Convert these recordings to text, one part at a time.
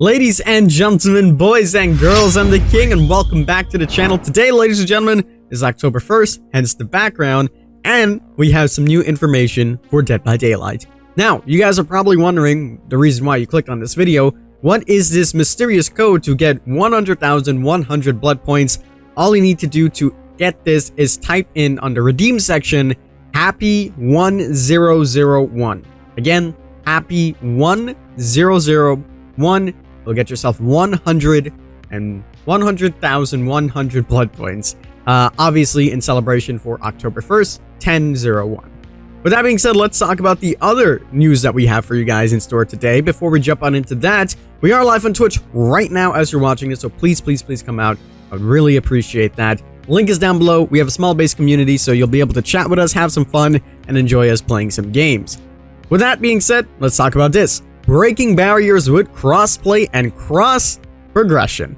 Ladies and gentlemen, boys and girls, I'm the King, and welcome back to the channel. Today, ladies and gentlemen, is October 1st, hence the background, and we have some new information for Dead by Daylight. Now, you guys are probably wondering the reason why you clicked on this video. What is this mysterious code to get 100,100 blood points? All you need to do to get this is type in on the redeem section, happy1001. Again, happy1001. You'll get yourself 100,100 blood points. Obviously in celebration for October 1st, 1001. With that being said, let's talk about the other news that we have for you guys in store today. Before we jump on into that, we are live on Twitch right now as you're watching this, so please come out. I would really appreciate that. Link is down below. We have a small base community, so you'll be able to chat with us, have some fun, and enjoy us playing some games. With that being said, let's talk about this. Breaking barriers with crossplay and cross progression.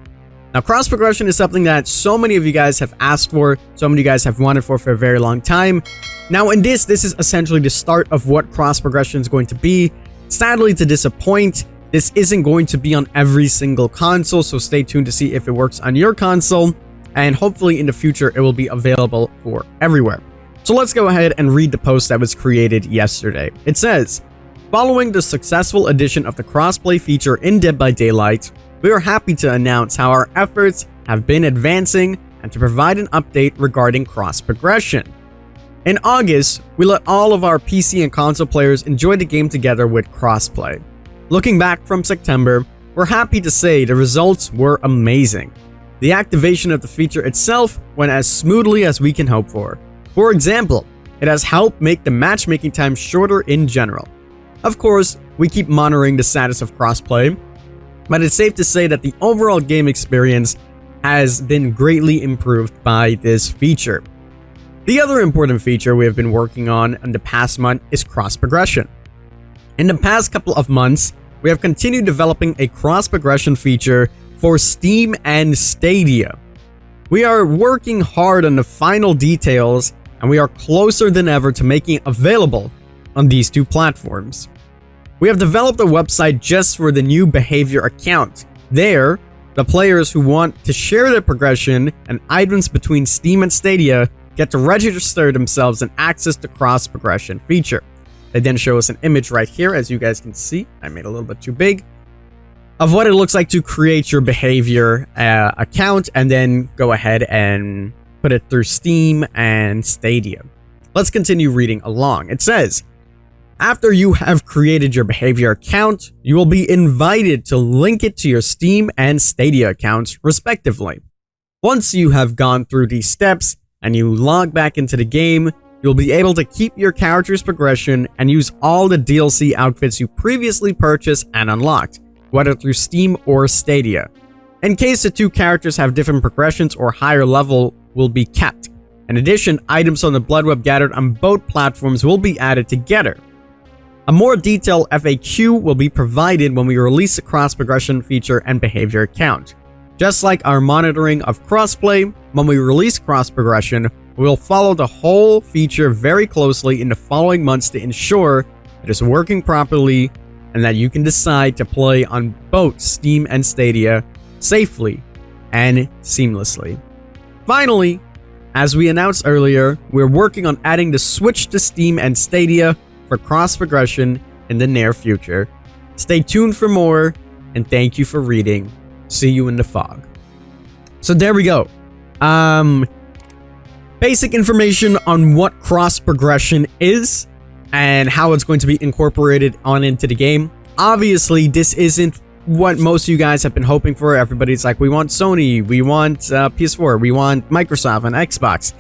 Now, cross progression is something that so many of you guys have asked for, so many of you guys have wanted for a very long time. Now, in this is essentially the start of what cross progression is going to be. Sadly, to disappoint, this isn't going to be on every single console, so stay tuned to see if it works on your console, and hopefully in the future it will be available for everywhere. So let's go ahead and read the post that was created yesterday. It says, following the successful addition of the crossplay feature in Dead by Daylight, we are happy to announce how our efforts have been advancing and to provide an update regarding cross progression. In August, we let all of our PC and console players enjoy the game together with crossplay. Looking back from September, we're happy to say the results were amazing. The activation of the feature itself went as smoothly as we can hope for. For example, it has helped make the matchmaking time shorter in general. Of course, we keep monitoring the status of crossplay, but it's safe to say that the overall game experience has been greatly improved by this feature. The other important feature we have been working on in the past month is cross progression. In the past couple of months, we have continued developing a cross progression feature for Steam and Stadia. We are working hard on the final details, and we are closer than ever to making it available on these two platforms. We have developed a website just for the new behavior account. There, the players who want to share their progression and items between Steam and Stadia get to register themselves and access the cross progression feature. They then show us an image right here, as you guys can see. I made it a little bit too big, of what it looks like to create your behavior account and then go ahead and put it through Steam and Stadia. Let's continue reading along. It says, after you have created your behavior account, you will be invited to link it to your Steam and Stadia accounts, respectively. Once you have gone through these steps and you log back into the game, you'll be able to keep your character's progression and use all the DLC outfits you previously purchased and unlocked, whether through Steam or Stadia. In case the two characters have different progressions or higher level will be kept. In addition, items on the Blood Web gathered on both platforms will be added together. A more detailed FAQ will be provided when we release the cross progression feature and behavior account. Just like our monitoring of crossplay, when we release cross progression, we will follow the whole feature very closely in the following months to ensure it is working properly and that you can decide to play on both Steam and Stadia safely and seamlessly. Finally, as we announced earlier, we're working on adding the switch to Steam and Stadia for cross progression in the near future. Stay tuned for more, and thank you for reading. See you in the fog. So there we go. Basic information on what cross progression is and how it's going to be incorporated on into the game. Obviously, this isn't what most of you guys have been hoping for. Everybody's like, we want Sony, we want PS4, we want Microsoft and Xbox.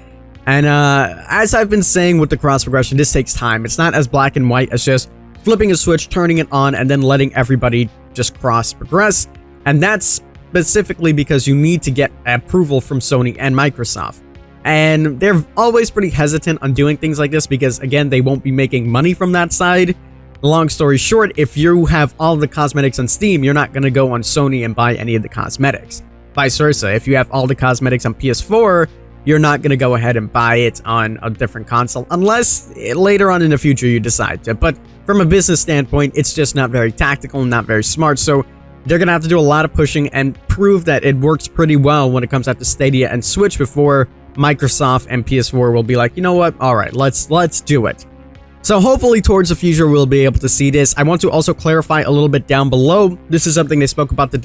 And as I've been saying with the cross progression, this takes time. It's not as black and white as just flipping a switch, turning it on, and then letting everybody just cross progress. And that's specifically because you need to get approval from Sony and Microsoft. And they're always pretty hesitant on doing things like this because, again, they won't be making money from that side. Long story short, if you have all the cosmetics on Steam, you're not going to go on Sony and buy any of the cosmetics. Vice versa, if you have all the cosmetics on PS4, you're not going to go ahead and buy it on a different console unless later on in the future you decide to. But from a business standpoint, it's just not very tactical and not very smart. So they're gonna have to do a lot of pushing and prove that it works pretty well when it comes out to Stadia and Switch before Microsoft and PS4 will be like, you know what, all right, let's do it. So hopefully towards the future we'll be able to see this. I want to also clarify a little bit down below. This is something they spoke about in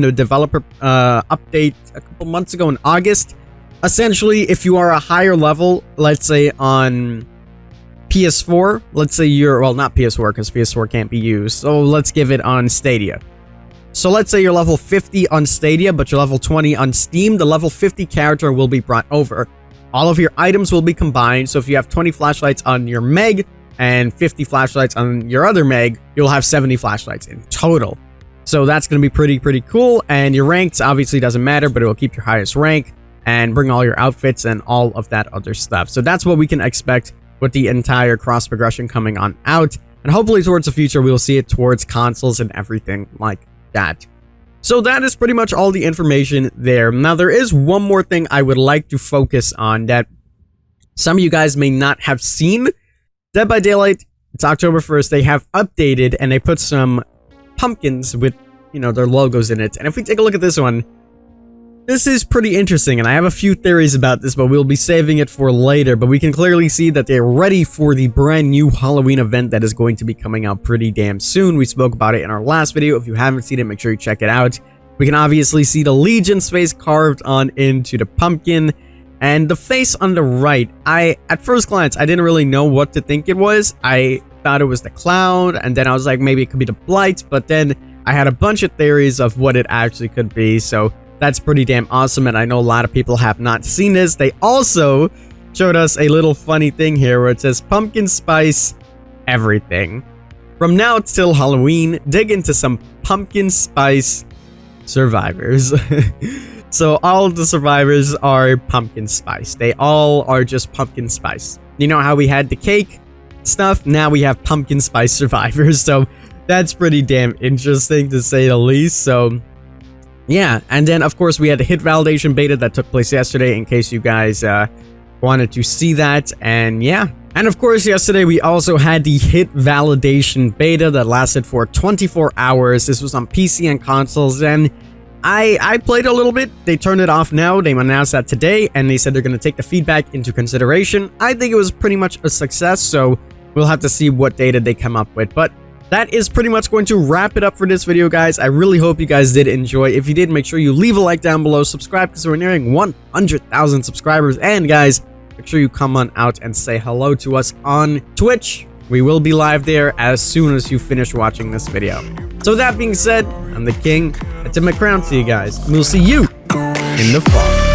the developer update a couple months ago in August. Essentially, if you are a higher level, let's say on PS4, let's say you're, well, not PS4 because PS4 can't be used, so let's give it on Stadia. So let's say you're level 50 on Stadia, but you're level 20 on Steam, the level 50 character will be brought over. All of your items will be combined, so if you have 20 flashlights on your Meg and 50 flashlights on your other Meg, you'll have 70 flashlights in total. So that's going to be pretty cool, and your ranks obviously doesn't matter, but it will keep your highest rank and bring all your outfits and all of that other stuff. So that's what we can expect with the entire cross progression coming on out, and hopefully towards the future we'll see it towards consoles and everything like that. So that is pretty much all the information there. Now, there is one more thing I would like to focus on that some of you guys may not have seen. Dead by Daylight, it's October 1st. They have updated and they put some pumpkins with, you know, their logos in it. And if we take a look at this one, this is pretty interesting. And I have a few theories about this, but we'll be saving it for later. But we can clearly see that they're ready for the brand new Halloween event that is going to be coming out pretty damn soon. We spoke about it in our last video. If you haven't seen it, make sure you check it out. We can obviously see the Legion's face carved on into the pumpkin. And the face on the right, at first glance, I didn't really know what to think it was. I thought it was the clown, and then I was like, maybe it could be the blight. But then I had a bunch of theories of what it actually could be. So that's pretty damn awesome, and I know a lot of people have not seen this. They also showed us a little funny thing here where it says pumpkin spice everything. From now till Halloween, dig into some pumpkin spice survivors. So all of the survivors are pumpkin spice. They all are just pumpkin spice. You know how we had the cake stuff? Now we have pumpkin spice survivors. So that's pretty damn interesting to say the least. So yeah, and then of course we had the hit validation beta that took place yesterday, in case you guys wanted to see that. And yeah, and of course yesterday we also had the hit validation beta that lasted for 24 hours. This was on PC and consoles, and I played a little bit. They turned it off now. They announced that today, and they said they're going to take the feedback into consideration. I think it was pretty much a success, so we'll have to see what data they come up with. But that is pretty much going to wrap it up for this video, guys. I really hope you guys did enjoy. If you did, make sure you leave a like down below, subscribe because we're nearing 100,000 subscribers, and guys, make sure you come on out and say hello to us on Twitch. We will be live there as soon as you finish watching this video. So that being said, I'm the King. I tip my crown to you guys, and we'll see you in the fall.